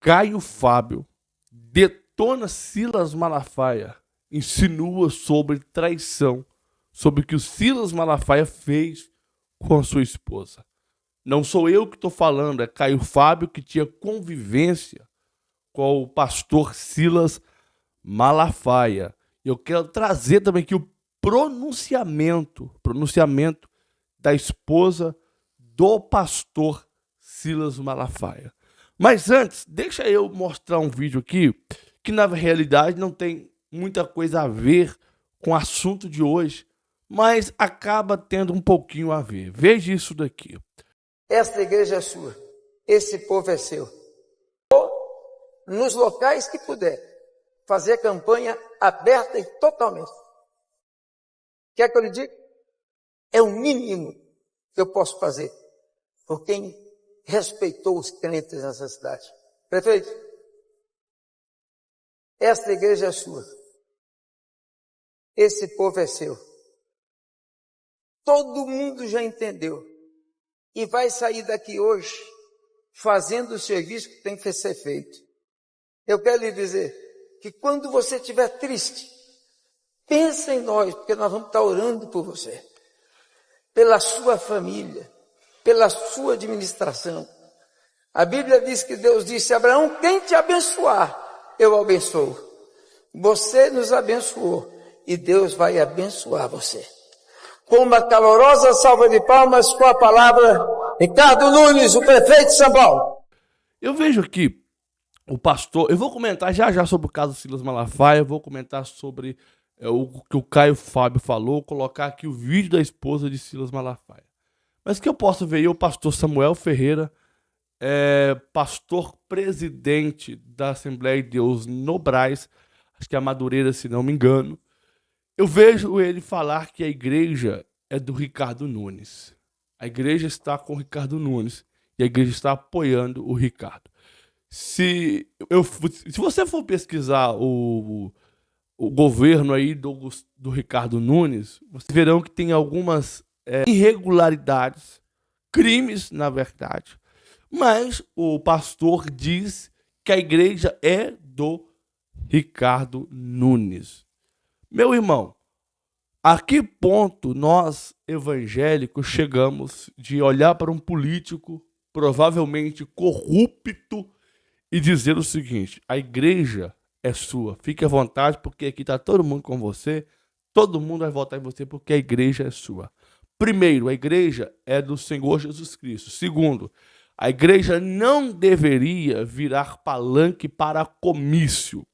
Caio Fábio detona Silas Malafaia, insinua sobre traição, sobre o que o Silas Malafaia fez com a sua esposa. Não sou eu que estou falando, é Caio Fábio que tinha convivência com o pastor Silas Malafaia. Eu quero trazer também aqui o pronunciamento da esposa do pastor Silas Malafaia. Mas antes, deixa eu mostrar um vídeo aqui que na realidade não tem muita coisa a ver com o assunto de hoje, mas acaba tendo um pouquinho a ver. Veja isso daqui. Esta igreja é sua, esse povo é seu. Nos locais que puder, fazer campanha aberta e totalmente. Quer que eu lhe diga? É o mínimo que eu posso fazer por quem respeitou os crentes nessa cidade. Prefeito, esta igreja é sua. Esse povo é seu. Todo mundo já entendeu e vai sair daqui hoje fazendo o serviço que tem que ser feito. Eu quero lhe dizer que quando você estiver triste, pensa em nós, porque nós vamos estar orando por você, pela sua família, pela sua administração. A Bíblia diz que Deus disse a Abraão: quem te abençoar, eu abençoo. Você nos abençoou e Deus vai abençoar você. Com uma calorosa salva de palmas, com a palavra, Ricardo Nunes, o prefeito de São Paulo. Eu vejo aqui o pastor, eu vou comentar já sobre o caso Silas Malafaia, eu vou comentar sobre o que o Caio Fábio falou, colocar aqui o vídeo da esposa de Silas Malafaia. Mas que eu posso ver aí o pastor Samuel Ferreira, pastor presidente da Assembleia de Deus no Brás, acho que é a Madureira, se não me engano. Eu vejo ele falar que a igreja é do Ricardo Nunes. A igreja está com o Ricardo Nunes e a igreja está apoiando o Ricardo. Se você for pesquisar o governo aí do Ricardo Nunes, vocês verão que tem algumas irregularidades, crimes, na verdade. Mas o pastor diz que a igreja é do Ricardo Nunes. Meu irmão, a que ponto nós, evangélicos, chegamos de olhar para um político provavelmente corrupto e dizer o seguinte: a igreja é sua, fique à vontade porque aqui está todo mundo com você, todo mundo vai votar em você porque a igreja é sua. Primeiro, a igreja é do Senhor Jesus Cristo. Segundo, a igreja não deveria virar palanque para comício.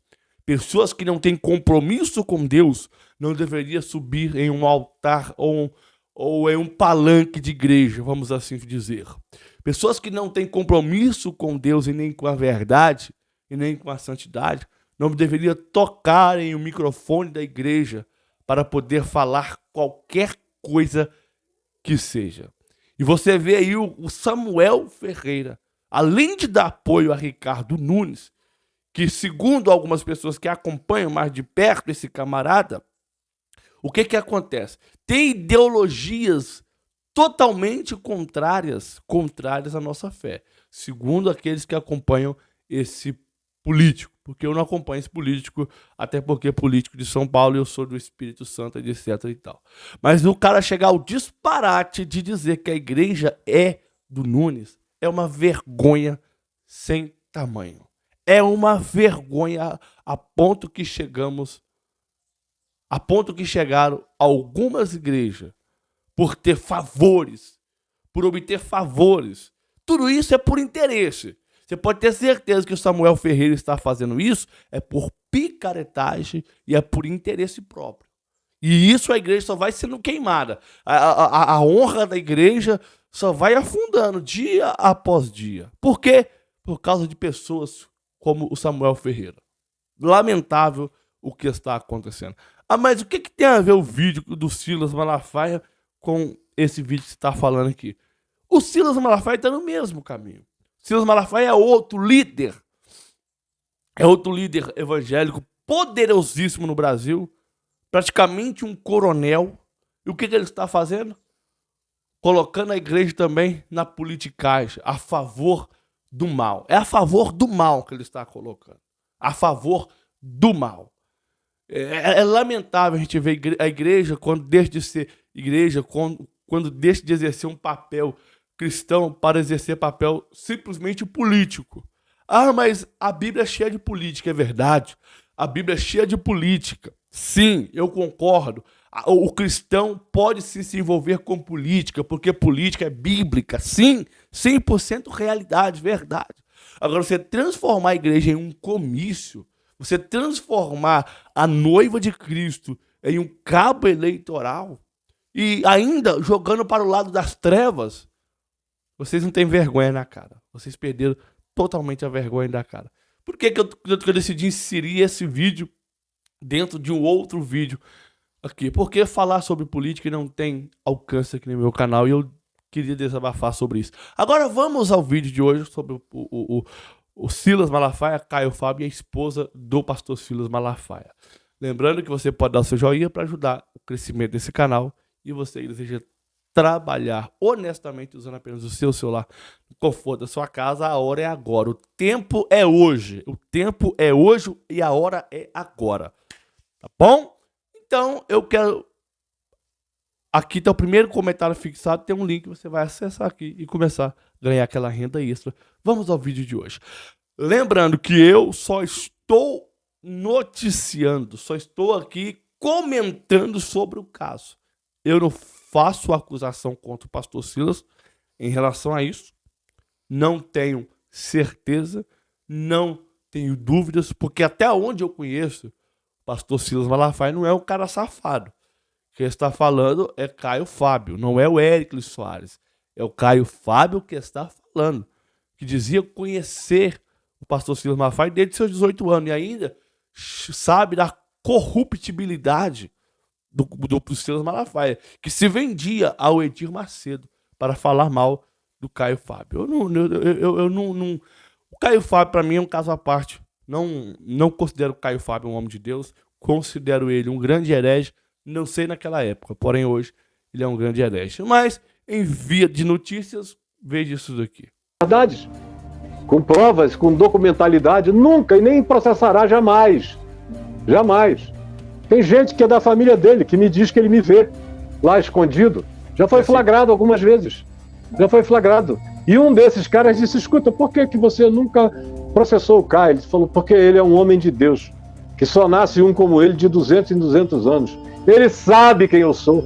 Pessoas que não têm compromisso com Deus não deveriam subir em um altar ou em um palanque de igreja, vamos assim dizer. Pessoas que não têm compromisso com Deus e nem com a verdade e nem com a santidade não deveriam tocar em um microfone da igreja para poder falar qualquer coisa que seja. E você vê aí o Samuel Ferreira, além de dar apoio a Ricardo Nunes, que segundo algumas pessoas que acompanham mais de perto esse camarada, o que acontece? Tem ideologias totalmente contrárias à nossa fé, segundo aqueles que acompanham esse político, porque eu não acompanho esse político, até porque é político de São Paulo e eu sou do Espírito Santo, etc e tal. Mas o cara chegar ao disparate de dizer que a igreja é do Nunes é uma vergonha sem tamanho. É uma vergonha a ponto que chegaram algumas igrejas por ter favores, por obter favores. Tudo isso é por interesse. Você pode ter certeza que o Samuel Ferreira está fazendo isso é por picaretagem e é por interesse próprio. E isso a igreja só vai sendo queimada. A honra da igreja só vai afundando dia após dia. Por quê? Por causa de pessoas como o Samuel Ferreira. Lamentável o que está acontecendo. Mas o que tem a ver o vídeo do Silas Malafaia com esse vídeo que você está falando aqui? O Silas Malafaia está no mesmo caminho. Silas Malafaia é outro líder evangélico poderosíssimo no Brasil, praticamente um coronel. E o que ele está fazendo? Colocando a igreja também na politicagem, a favor do mal. É a favor do mal que ele está colocando. A favor do mal. É lamentável a gente ver a igreja, quando deixa de ser igreja, quando deixa de exercer um papel cristão para exercer papel simplesmente político. Ah, mas a Bíblia é cheia de política, é verdade. A Bíblia é cheia de política. Sim, eu concordo. O cristão pode sim se envolver com política, porque política é bíblica. Sim, 100% realidade, verdade. Agora, você transformar a igreja em um comício, você transformar a noiva de Cristo em um cabo eleitoral e ainda jogando para o lado das trevas, vocês não têm vergonha na cara. Vocês perderam totalmente a vergonha da cara. Por que eu decidi inserir esse vídeo dentro de um outro vídeo aqui? Porque falar sobre política não tem alcance aqui no meu canal e eu queria desabafar sobre isso. Agora vamos ao vídeo de hoje sobre o Silas Malafaia, Caio Fábio e a esposa do pastor Silas Malafaia. Lembrando que você pode dar o seu joinha para ajudar o crescimento desse canal e você deseja trabalhar honestamente usando apenas o seu celular no conforto da sua casa. A hora é agora, o tempo é hoje. O tempo é hoje e a hora é agora. Tá bom? Então eu quero... Aqui está o primeiro comentário fixado, tem um link, você vai acessar aqui e começar a ganhar aquela renda extra. Vamos ao vídeo de hoje. Lembrando que eu só estou noticiando, só estou aqui comentando sobre o caso. Eu não faço acusação contra o pastor Silas em relação a isso. Não tenho certeza, não tenho dúvidas, porque até onde eu conheço, o pastor Silas Malafaia não é um cara safado. Quem está falando é Caio Fábio, não é o Éricles Soares. É o Caio Fábio que está falando, que dizia conhecer o pastor Silas Malafaia desde seus 18 anos e ainda sabe da corruptibilidade do Silas Malafaia, que se vendia ao Edir Macedo para falar mal do Caio Fábio. Eu não... O Caio Fábio, para mim, é um caso à parte. Não considero o Caio Fábio um homem de Deus, considero ele um grande herege. Não sei naquela época, porém hoje ele é um grande herege. Mas, em via de notícias, veja isso daqui. Verdades, com provas, com documentalidade, nunca e nem processará jamais. Jamais. Tem gente que é da família dele, que me diz que ele me vê lá escondido. Já foi flagrado algumas vezes. Já foi flagrado. E um desses caras disse, escuta, por que você nunca processou o Caio? Ele falou, porque ele é um homem de Deus, que só nasce um como ele de 200 em 200 anos. Ele sabe quem eu sou.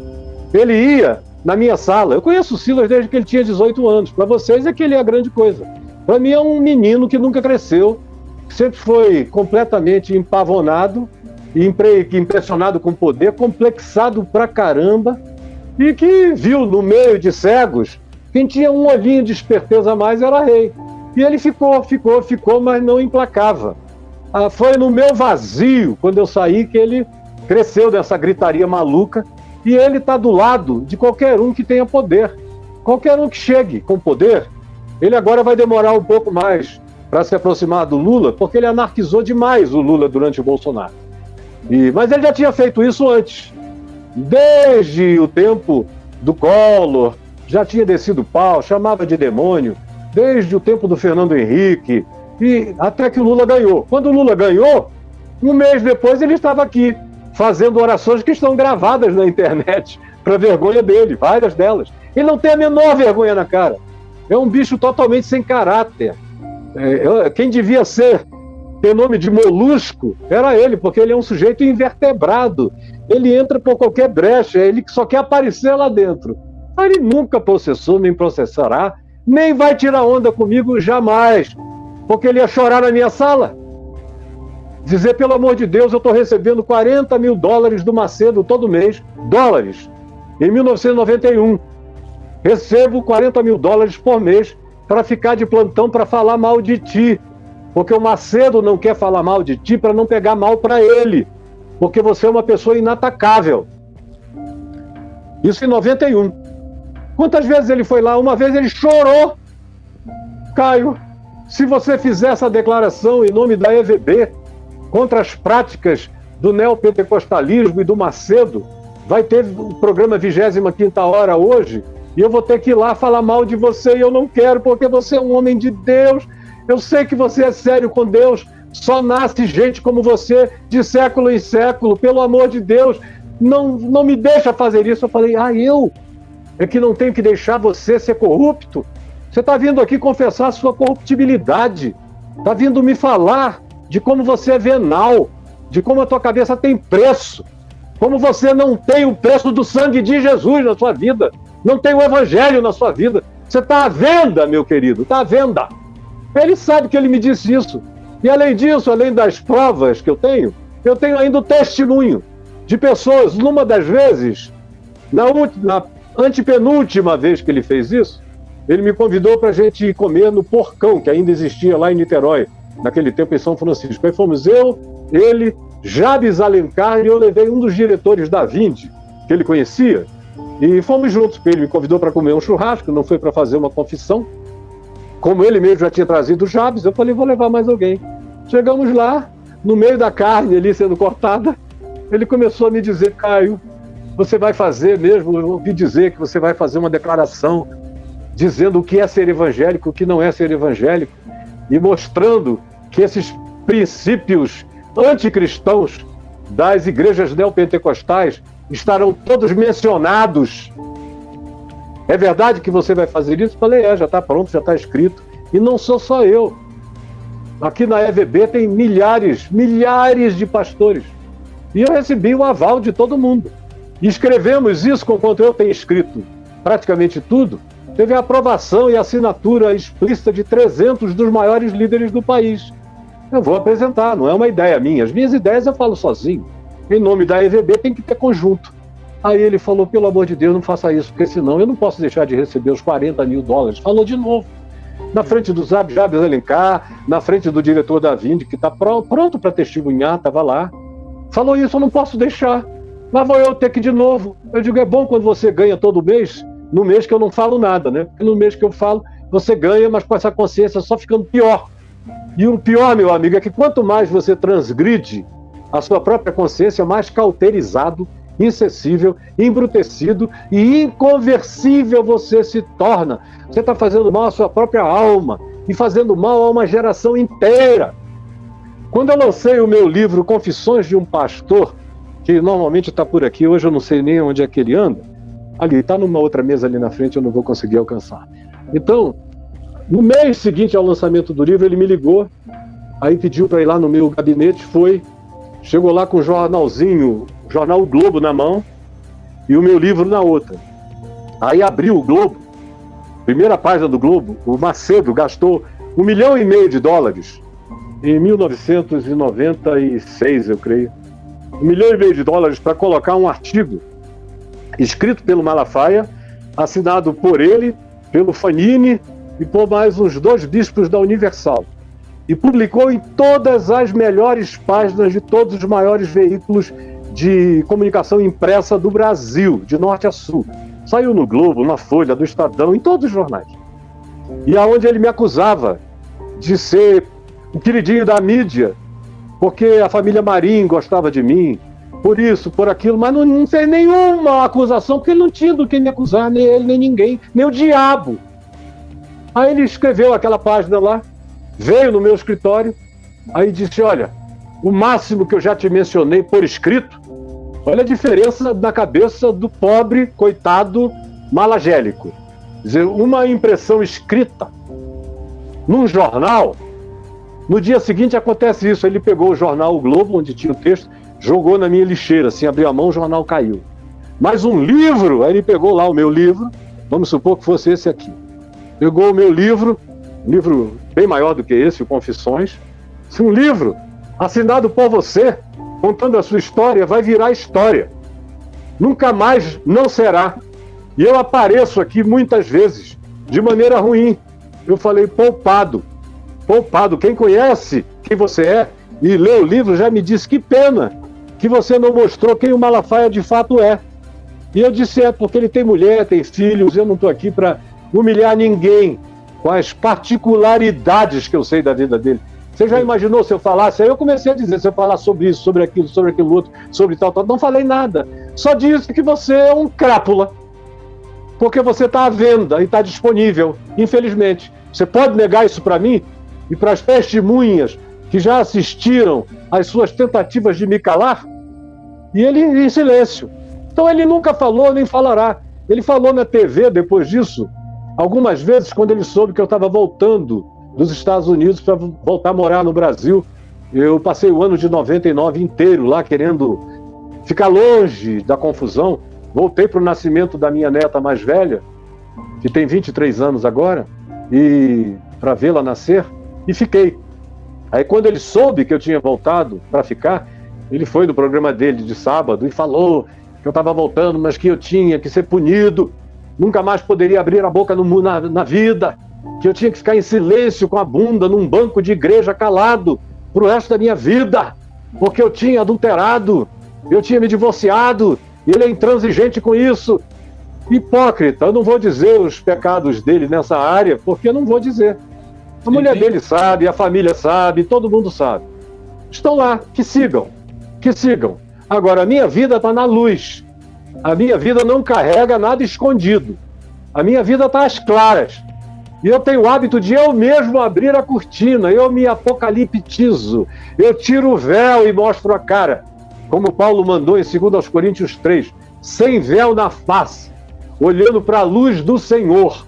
Ele ia na minha sala. Eu conheço o Silas desde que ele tinha 18 anos. Para vocês é que ele é a grande coisa. Para mim é um menino que nunca cresceu, que sempre foi completamente empavonado, impressionado com poder, complexado pra caramba, e que viu no meio de cegos, quem tinha um olhinho de esperteza a mais era rei. E ele ficou, mas não emplacava. Foi no meu vazio, quando eu saí, que ele cresceu dessa gritaria maluca, e ele está do lado de qualquer um que tenha poder. Qualquer um que chegue com poder, ele agora vai demorar um pouco mais para se aproximar do Lula, porque ele anarquizou demais o Lula durante o Bolsonaro. Mas ele já tinha feito isso antes. Desde o tempo do Collor, já tinha descido o pau, chamava de demônio, desde o tempo do Fernando Henrique, e até que o Lula ganhou. Quando o Lula ganhou, um mês depois ele estava aqui, fazendo orações que estão gravadas na internet, para vergonha dele, várias delas. Ele não tem a menor vergonha na cara. É um bicho totalmente sem caráter. Quem devia ter nome de molusco era ele, porque ele é um sujeito invertebrado. Ele entra por qualquer brecha, ele só quer aparecer lá dentro. Ele nunca processou, nem processará, nem vai tirar onda comigo jamais, porque ele ia chorar na minha sala. Dizer, pelo amor de Deus, eu estou recebendo $40 mil do Macedo todo mês, dólares, em 1991. Recebo $40 mil por mês para ficar de plantão para falar mal de ti. Porque o Macedo não quer falar mal de ti para não pegar mal para ele. Porque você é uma pessoa inatacável. Isso em 91. Quantas vezes ele foi lá? Uma vez ele chorou. Caio, se você fizer essa declaração em nome da EVB contra as práticas do neopentecostalismo e do Macedo, vai ter o programa 25ª Hora hoje, e eu vou ter que ir lá falar mal de você, e eu não quero, porque você é um homem de Deus, Eu sei que você é sério com Deus. Só nasce gente como você de século em século. Pelo amor de Deus, não me deixa fazer isso. Eu falei, eu é que não tenho que deixar você ser corrupto. Você está vindo aqui confessar a sua corruptibilidade. Está vindo me falar de como você é venal, de como a tua cabeça tem preço, como você não tem o preço do sangue de Jesus na sua vida, não tem o evangelho na sua vida. Você está à venda, meu querido, está à venda. Ele sabe que ele me disse isso. E além disso, além das provas que eu tenho ainda o testemunho de pessoas. Numa das vezes, na antepenúltima vez que ele fez isso, ele me convidou para a gente ir comer no Porcão, que ainda existia lá em Niterói, naquele tempo em São Francisco. Aí fomos eu, ele, Jabes Alencar, e eu levei um dos diretores da Vinde, que ele conhecia, e fomos juntos. Ele me convidou para comer um churrasco, não foi para fazer uma confissão. Como ele mesmo já tinha trazido o Jabes, eu falei, vou levar mais alguém. Chegamos lá, no meio da carne ali sendo cortada, ele começou a me dizer, Caio, você vai fazer mesmo, eu ouvi dizer que você vai fazer uma declaração dizendo o que é ser evangélico, o que não é ser evangélico, e mostrando que esses princípios anticristãos das igrejas neopentecostais estarão todos mencionados. É verdade que você vai fazer isso? Eu falei, já está pronto, já está escrito. E não sou só eu. Aqui na EVB tem milhares de pastores. E eu recebi o aval de todo mundo. E escrevemos isso conquanto eu tenho escrito praticamente tudo. Teve a aprovação e assinatura explícita de 300 dos maiores líderes do país. Eu vou apresentar, não é uma ideia minha. As minhas ideias eu falo sozinho. Em nome da EVB tem que ter conjunto. Aí ele falou, pelo amor de Deus, não faça isso, porque senão eu não posso deixar de receber os $40 mil. Falou de novo. Na frente do Jabes Alencar, na frente do diretor da Vinde, que está pronto para testemunhar, estava lá. Falou isso, eu não posso deixar. Lá vou eu ter que ir de novo. Eu digo, é bom quando você ganha todo mês, no mês que eu não falo nada, né? Porque no mês que eu falo, você ganha, mas com essa consciência só ficando pior. E o pior, meu amigo, é que quanto mais você transgride a sua própria consciência, mais cauterizado, insensível, embrutecido e inconversível você se torna. Você está fazendo mal à sua própria alma e fazendo mal a uma geração inteira. Quando eu lancei o meu livro Confissões de um Pastor, que normalmente está por aqui, hoje eu não sei nem onde é que ele anda, ali, está numa outra mesa ali na frente, eu não vou conseguir alcançar. Então, no mês seguinte ao lançamento do livro, ele me ligou, aí pediu para ir lá no meu gabinete, chegou lá com um jornalzinho, o jornal O Globo na mão e o meu livro na outra. Aí abriu o Globo, primeira página do Globo, o Macedo gastou $1,5 milhão em 1996, eu creio. $1,5 milhão para colocar um artigo escrito pelo Malafaia, assinado por ele, pelo Fanini e por mais uns 2 bispos da Universal. E publicou em todas as melhores páginas de todos os maiores veículos de comunicação impressa do Brasil, de norte a sul. Saiu no Globo, na Folha, do Estadão, em todos os jornais. E aonde ele me acusava de ser o queridinho da mídia, porque a família Marinho gostava de mim, por isso, por aquilo, mas não fez nenhuma acusação, porque ele não tinha do que me acusar, nem ele, nem ninguém, nem o diabo. Aí ele escreveu aquela página lá, veio no meu escritório, aí disse, olha, o máximo que eu já te mencionei por escrito, olha a diferença na cabeça do pobre, coitado, malagélico. Quer dizer, uma impressão escrita num jornal, no dia seguinte acontece isso, ele pegou o jornal O Globo, onde tinha o texto, jogou na minha lixeira, assim, abriu a mão, o jornal caiu. Mas um livro, aí ele pegou lá o meu livro, vamos supor que fosse esse aqui, pegou o meu livro, um livro bem maior do que esse, o Confissões, um livro assinado por você, contando a sua história, vai virar história. Nunca mais não será. E eu apareço aqui muitas vezes, de maneira ruim. Eu falei, poupado. Quem conhece quem você é e lê o livro já me disse, que pena que você não mostrou quem o Malafaia de fato é. E eu disse, porque ele tem mulher, tem filhos, eu não estou aqui para humilhar ninguém com as particularidades que eu sei da vida dele. Você já imaginou se eu falasse? Aí eu comecei a dizer, se eu falar sobre isso, sobre aquilo outro, sobre tal, não falei nada. Só disse que você é um crápula. Porque você está à venda e está disponível, infelizmente. Você pode negar isso para mim? e para as testemunhas que já assistiram às suas tentativas de me calar, e ele em silêncio. Então ele nunca falou nem falará. Ele falou na TV depois disso, algumas vezes, quando ele soube que eu estava voltando dos Estados Unidos para voltar a morar no Brasil. Eu passei o ano de 99 inteiro lá querendo ficar longe da confusão. Voltei para o nascimento da minha neta mais velha, que tem 23 anos agora, e para vê-la nascer, e fiquei. Aí quando ele soube que eu tinha voltado para ficar, ele foi no programa dele de sábado e falou que eu estava voltando, mas que eu tinha que ser punido, nunca mais poderia abrir a boca na vida, que eu tinha que ficar em silêncio com a bunda num banco de igreja calado pro resto da minha vida, porque eu tinha adulterado, eu tinha me divorciado, e ele é intransigente com isso. Hipócrita, eu não vou dizer os pecados dele nessa área, porque eu não vou dizer. A mulher dele sabe, a família sabe, todo mundo sabe. Estão lá, que sigam, que sigam. Agora, a minha vida está na luz. A minha vida não carrega nada escondido. A minha vida está às claras. E eu tenho o hábito de eu mesmo abrir a cortina, eu me apocaliptizo, eu tiro o véu e mostro a cara. Como Paulo mandou em 2 Coríntios 3, sem véu na face, olhando para a luz do Senhor,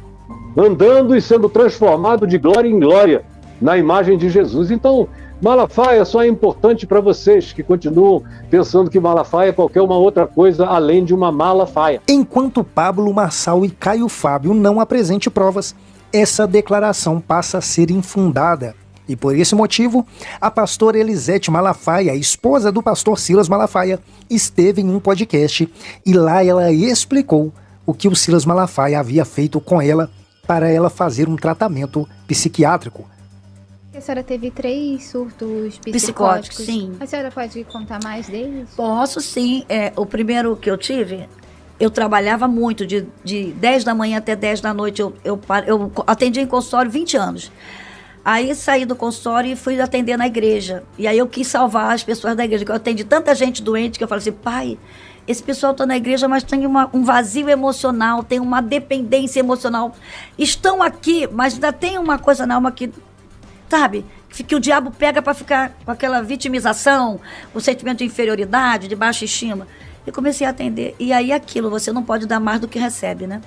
andando e sendo transformado de glória em glória na imagem de Jesus. Então, Malafaia só é importante para vocês que continuam pensando que Malafaia é qualquer uma outra coisa além de uma Malafaia. Enquanto Pablo Marçal e Caio Fábio não apresentem provas, essa declaração passa a ser infundada. E por esse motivo, a pastora Elisete Malafaia, esposa do pastor Silas Malafaia, esteve em um podcast e lá ela explicou o que o Silas Malafaia havia feito com ela para ela fazer um tratamento psiquiátrico. A senhora teve 3 surtos psicóticos. Sim. A senhora pode contar mais deles? Posso, sim. O primeiro que eu tive, eu trabalhava muito, de 10 da manhã até 10 da noite. Eu atendi em consultório 20 anos. Aí saí do consultório e fui atender na igreja. E aí eu quis salvar as pessoas da igreja, porque eu atendi tanta gente doente que eu falei assim, pai, esse pessoal está na igreja, mas tem um vazio emocional, tem uma dependência emocional. Estão aqui, mas ainda tem uma coisa na alma que, sabe, que o diabo pega para ficar com aquela vitimização, o sentimento de inferioridade, de baixa estima. E comecei a atender. E aí aquilo, você não pode dar mais do que recebe, né?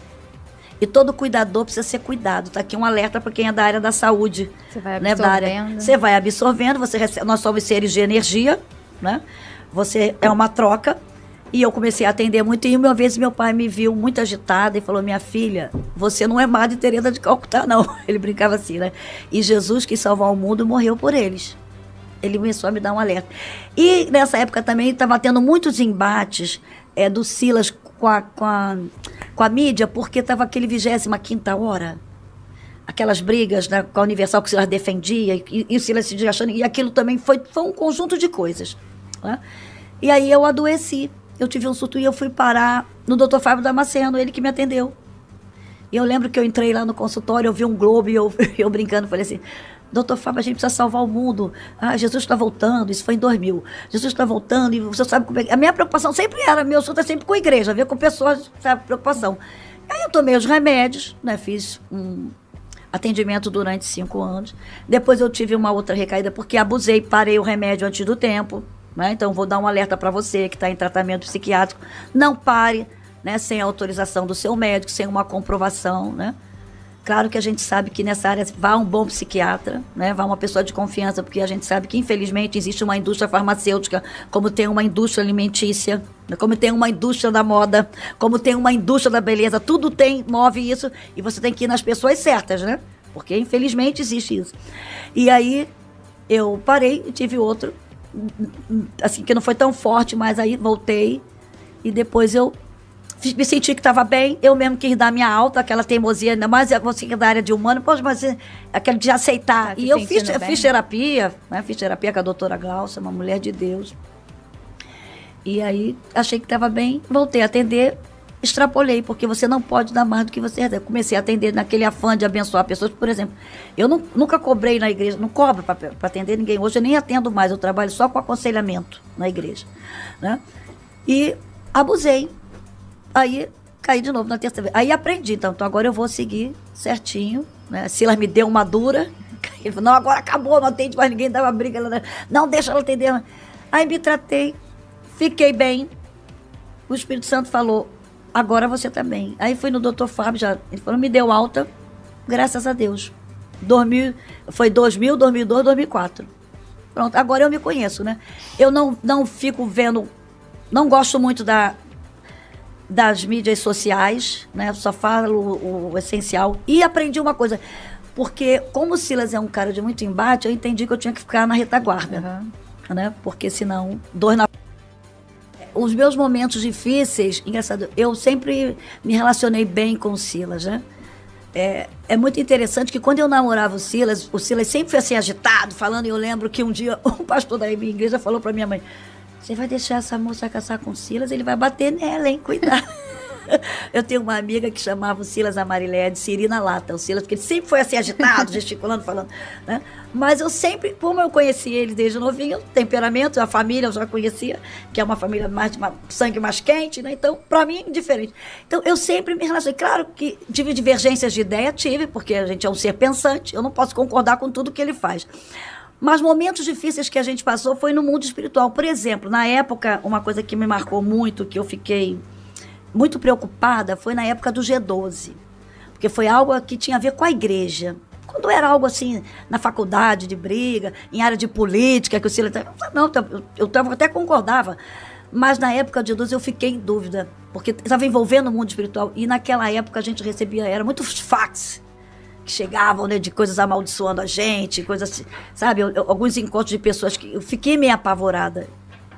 E todo cuidador precisa ser cuidado. Está aqui um alerta para quem é da área da saúde. Você vai né, absorvendo. Você vai absorvendo, nós somos seres de energia, né? Você é uma troca. E eu comecei a atender muito. E uma vez meu pai me viu muito agitada e falou, minha filha, você não é Madre Teresa de Calcutá, não. Ele brincava assim, né? E Jesus quis salvar o mundo morreu por eles. Ele começou a me dar um alerta. E nessa época também estava tendo muitos embates do Silas com a mídia, porque estava aquele 25ª hora. Aquelas brigas, né, com a Universal que o Silas defendia, e o Silas se achando, e aquilo também foi um conjunto de coisas. Né? E aí eu adoeci. Eu tive um surto e eu fui parar no Dr. Fábio Damasceno, ele que me atendeu. E eu lembro que eu entrei lá no consultório, eu vi um globo e eu brincando, falei assim, Dr. Fábio, a gente precisa salvar o mundo. Ah, Jesus está voltando, isso foi em 2000. Jesus está voltando e você sabe como é. A minha preocupação sempre era, meu surto é sempre com a igreja, ver com pessoas, sabe, preocupação. Aí eu tomei os remédios, né, fiz um atendimento durante 5 anos. Depois eu tive uma outra recaída porque abusei, parei o remédio antes do tempo. Né? Então, vou dar um alerta para você que está em tratamento psiquiátrico. Não pare, né, sem a autorização do seu médico, sem uma comprovação. Né? Claro que a gente sabe que nessa área vá um bom psiquiatra, né? Vá uma pessoa de confiança, porque a gente sabe que, infelizmente, existe uma indústria farmacêutica, como tem uma indústria alimentícia, como tem uma indústria da moda, como tem uma indústria da beleza. Tudo move isso e você tem que ir nas pessoas certas, né? Porque, infelizmente, existe isso. E aí, eu parei e tive outro, assim, que não foi tão forte, mas aí voltei e depois eu me senti que estava bem, eu mesmo quis dar minha alta, aquela teimosia, ainda mais você que é da área de humano, poxa, mas aquele de aceitar. E eu fiz terapia, né? Fiz terapia com a doutora Glaucia, uma mulher de Deus. E aí achei que estava bem, voltei a atender, extrapolei, porque você não pode dar mais do que você recebe. Comecei a atender naquele afã de abençoar pessoas. Por exemplo, eu nunca cobrei na igreja, não cobro para atender ninguém. Hoje eu nem atendo mais, eu trabalho só com aconselhamento na igreja. Né? E abusei. Aí caí de novo na terça vez. Aí aprendi, então agora eu vou seguir certinho. Né? Silas me deu uma dura, Ele falou, não, agora acabou, não atende mais ninguém, dá uma briga. Não, deixa ela atender. Aí me tratei, fiquei bem. O Espírito Santo falou, agora você tá bem. Aí fui no Dr. Fábio, ele falou, me deu alta, graças a Deus. Foi 2000, 2002, 2004. Pronto, agora eu me conheço, né? Eu não fico vendo, não gosto muito das mídias sociais, né? Só falo o essencial. E aprendi uma coisa, porque como o Silas é um cara de muito embate, eu entendi que eu tinha que ficar na retaguarda, né? Porque senão, os meus momentos difíceis, engraçado, eu sempre me relacionei bem com o Silas, né? É muito interessante que quando eu namorava o Silas sempre foi assim agitado, falando, e eu lembro que um dia um pastor da minha igreja falou pra minha mãe, você vai deixar essa moça casar com o Silas, ele vai bater nela, hein? Cuidado. Eu tenho uma amiga que chamava o Silas, a Mariléia, de Siri na lata. O Silas, porque ele sempre foi assim agitado, gesticulando, falando, né? Mas eu sempre, como eu conheci ele desde novinho, temperamento, a família eu já conhecia, que é uma família sangue mais quente, né? Então, pra mim, diferente. Então, eu sempre me relacionei. Claro que tive divergências de ideia, porque a gente é um ser pensante, eu não posso concordar com tudo que ele faz. Mas momentos difíceis que a gente passou foi no mundo espiritual. Por exemplo, na época, uma coisa que me marcou muito, que eu fiquei muito preocupada, foi na época do G12. Porque foi algo que tinha a ver com a igreja. Quando era algo assim, na faculdade de briga, em área de política, que o Silas... Não, eu até concordava. Mas na época do G12 eu fiquei em dúvida, porque estava envolvendo o mundo espiritual. E naquela época a gente recebia, era muitos fax que chegavam, né, de coisas amaldiçoando a gente, coisas, sabe, alguns encontros de pessoas que eu fiquei meio apavorada.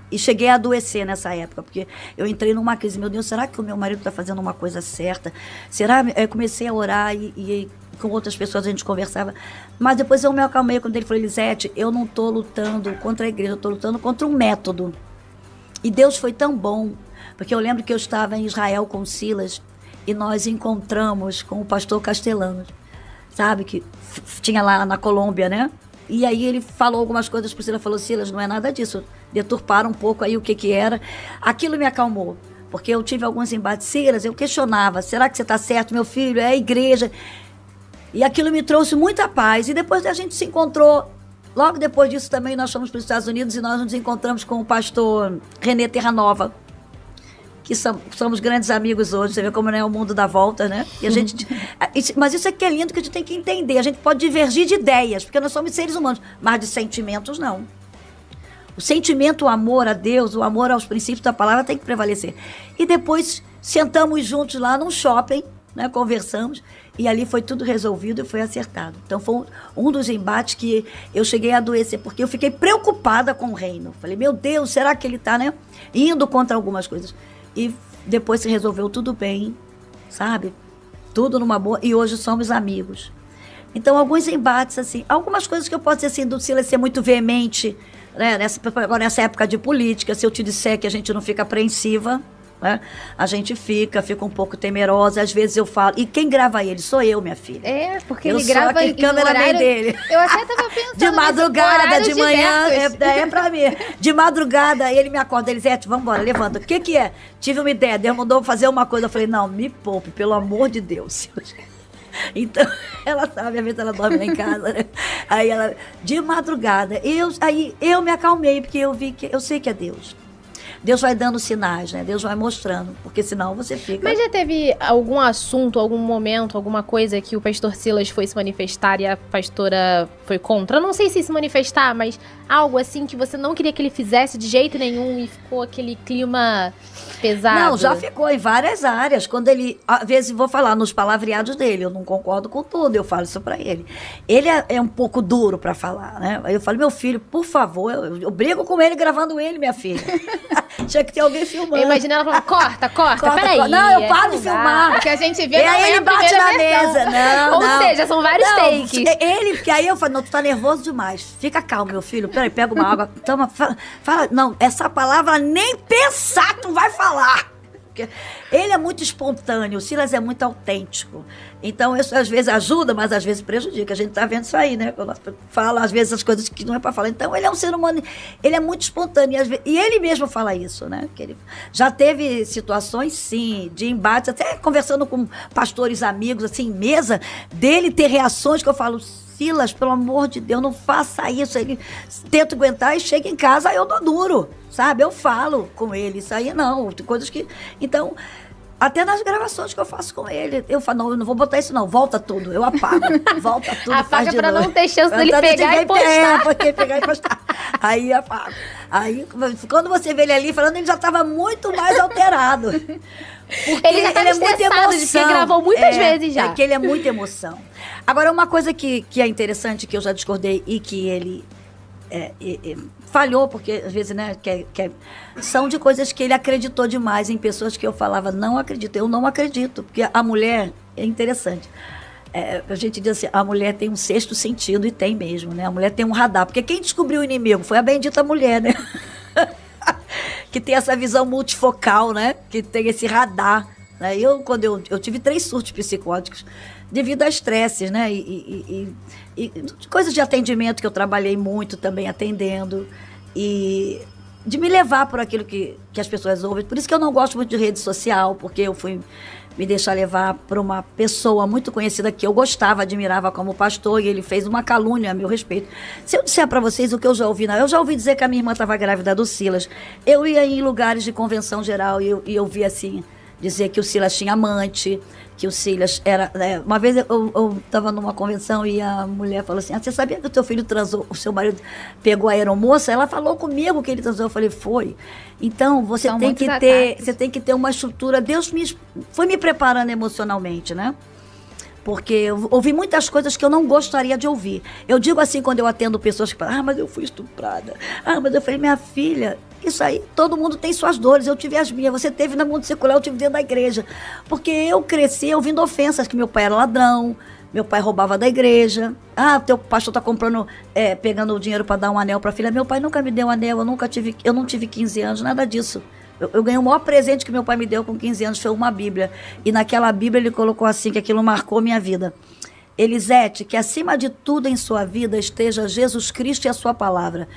E cheguei a adoecer nessa época, porque eu entrei numa crise. Meu Deus, será que o meu marido está fazendo uma coisa certa? Será? Eu comecei a orar e com outras pessoas a gente conversava. Mas depois eu me acalmei quando ele falou, Elisete, eu não estou lutando contra a igreja, eu estou lutando contra um método. E Deus foi tão bom, porque eu lembro que eu estava em Israel com o Silas e nós encontramos com o pastor Castellanos, sabe, que tinha lá na Colômbia, né? E aí ele falou algumas coisas pro Silas, falou, Silas, não é nada disso, deturparam um pouco aí o que era. Aquilo me acalmou, porque eu tive alguns embates. Silas, eu questionava, será que você está certo, meu filho? É a igreja. E aquilo me trouxe muita paz. E depois a gente se encontrou, logo depois disso também nós fomos para os Estados Unidos e nós nos encontramos com o pastor René Terranova, que somos grandes amigos hoje. Você vê como não é o mundo dá volta, né? E a gente, mas isso é que é lindo, que a gente tem que entender. A gente pode divergir de ideias, porque nós somos seres humanos, mas de sentimentos não. O sentimento, o amor a Deus, o amor aos princípios da palavra tem que prevalecer. E depois sentamos juntos lá num shopping, né, conversamos, e ali foi tudo resolvido e foi acertado. Então foi um dos embates que eu cheguei a adoecer, porque eu fiquei preocupada com o reino. Falei, meu Deus, será que ele está, né, indo contra algumas coisas? E depois se resolveu tudo bem, sabe? Tudo numa boa, e hoje somos amigos. Então, alguns embates, assim, algumas coisas que eu posso dizer assim, do Silas ser muito veemente, né, nessa época de política, se eu te disser que a gente não fica apreensiva, né, a gente fica um pouco temerosa, às vezes eu falo, e quem grava ele? Sou eu, minha filha. É, porque eu ele grava em cameraman dele. Eu até tava pensando de madrugada, de manhã, diversos. é pra mim. De madrugada, ele me acorda, Elisete, vambora, levanta. O que é? Tive uma ideia, Deus mandou fazer uma coisa. Eu falei, não, me poupe, pelo amor de Deus. Então, ela sabe, às vezes ela dorme lá em casa, né? Aí ela, de madrugada, aí eu me acalmei, porque eu vi que, eu sei que é Deus. Deus vai dando sinais, né? Deus vai mostrando, porque senão você fica... Mas já teve algum assunto, algum momento, alguma coisa que o pastor Silas foi se manifestar e a pastora foi contra? Eu não sei se manifestar, mas algo assim que você não queria que ele fizesse de jeito nenhum e ficou aquele clima pesado? Não, já ficou em várias áreas. Quando ele, às vezes, vou falar nos palavreados dele, eu não concordo com tudo, eu falo isso pra ele. Ele é um pouco duro pra falar, né? Aí eu falo, meu filho, por favor, eu brigo com ele gravando ele, minha filha. Tinha que ter alguém filmando. Eu imagino ela falando, corta, peraí. Não, eu paro de filmar. O que a gente vê E não aí é ele a bate primeira na versão. mesa. Não, Ou seja, são vários takes. Porque aí eu falo, não, tu tá nervoso demais. Fica calmo, meu filho. Peraí, pega uma água. Toma, fala. Não, essa palavra nem pensar tu vai falar. porque ele é muito espontâneo, o Silas é muito autêntico. Então, isso às vezes ajuda, mas às vezes prejudica. A gente tá vendo isso aí, né? Quando fala, às vezes, as coisas que não é para falar. Então, ele é um ser humano, ele é muito espontâneo. E ele mesmo fala isso, né? Que ele já teve situações, sim, de embates, até conversando com pastores amigos, assim, em mesa, dele ter reações que eu falo, Silas, pelo amor de Deus, não faça isso. Ele tenta aguentar e chega em casa, aí eu dou duro, sabe? Eu falo com ele, isso aí não, tem coisas que... Então, até nas gravações que eu faço com ele, eu falo, não, eu não vou botar isso não, volta tudo, eu apago, volta tudo. Apaga pra novo. não ter chance dele pegar e postar. Porque pegar e postar. Aí apago. Aí, quando você vê ele ali falando, ele já estava muito mais alterado. Porque Ele já estava estressado, porque gravou muitas vezes já. É que ele é muita emoção. Agora, uma coisa que é interessante, que eu já discordei e que ele falhou, porque às vezes, né, são de coisas que ele acreditou demais em pessoas que eu falava, não acredito, eu não acredito, porque a mulher é interessante. A gente diz assim, a mulher tem um sexto sentido, e tem mesmo, né? A mulher tem um radar, porque quem descobriu o inimigo foi a bendita mulher, né? Que tem essa visão multifocal, né? Que tem esse radar. Né? Quando eu tive 3 surtos psicóticos devido a estresses, né? E coisas de atendimento que eu trabalhei muito também atendendo. E de me levar por aquilo que as pessoas ouvem. Por isso que eu não gosto muito de rede social, porque eu fui me deixar levar por uma pessoa muito conhecida que eu gostava, admirava como pastor, e ele fez uma calúnia a meu respeito. Se eu disser para vocês o que eu já ouvi, eu já ouvi dizer que a minha irmã estava grávida do Silas. Eu ia em lugares de convenção geral e eu via assim, dizer que o Silas tinha amante, que o Silas era... Uma vez eu estava numa convenção e a mulher falou assim, você sabia que o teu filho transou, o seu marido pegou a aeromoça? Ela falou comigo que ele transou. Eu falei, foi. Então, você tem que ter uma estrutura. Deus foi me preparando emocionalmente, né? Porque eu ouvi muitas coisas que eu não gostaria de ouvir. Eu digo assim quando eu atendo pessoas que falam, mas eu fui estuprada. Mas eu falei, minha filha, isso aí, todo mundo tem suas dores. Eu tive as minhas, você teve na mundo secular, eu tive dentro da igreja. Porque eu cresci ouvindo ofensas, que meu pai era ladrão, meu pai roubava da igreja. Teu pastor tá comprando, pegando o dinheiro para dar um anel para a filha. Meu pai nunca me deu um anel, eu não tive 15 anos, nada disso. Eu ganhei o maior presente que meu pai me deu com 15 anos, foi uma Bíblia. E naquela Bíblia ele colocou assim, que aquilo marcou minha vida. Elisete, que acima de tudo em sua vida esteja Jesus Cristo e a sua palavra.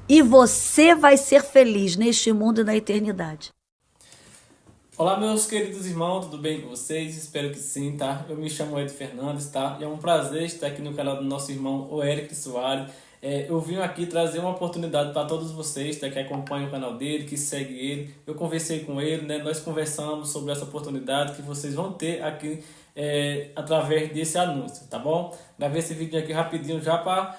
E você vai ser feliz neste mundo e na eternidade. Olá, meus queridos irmãos, tudo bem com vocês? Espero que sim, tá? Eu me chamo Ed Fernandes, tá? E é um prazer estar aqui no canal do nosso irmão, o Eric Soares. Eu vim aqui trazer uma oportunidade para todos vocês, tá, que acompanham o canal dele, que seguem ele. Eu conversei com ele, né? Nós conversamos sobre essa oportunidade que vocês vão ter aqui através desse anúncio, tá bom? Gravei esse vídeo aqui rapidinho já para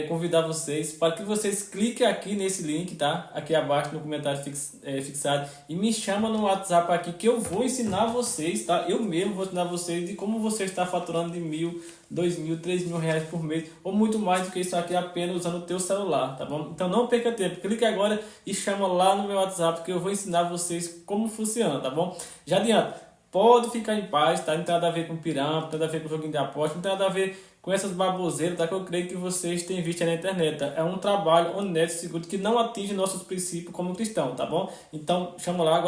convidar vocês para que vocês cliquem aqui nesse link, tá? Aqui abaixo no comentário fixado, e me chama no WhatsApp aqui que eu vou ensinar vocês, tá? Eu mesmo vou ensinar vocês de como você está faturando de 1.000, 2.000, 3.000 reais por mês, ou muito mais do que isso aqui apenas usando o teu celular, tá bom? Então não perca tempo, clique agora e chama lá no meu WhatsApp que eu vou ensinar vocês como funciona, tá bom? Já adianto, pode ficar em paz, tá? Não tem nada a ver com pirâmide, não tem nada a ver com joguinho de aposta, não tem nada a ver com essas baboseiras, tá? Que eu creio que vocês têm visto aí na internet, tá? É um trabalho honesto e seguro que não atinge nossos princípios como cristão, tá bom? Então chama lá agora.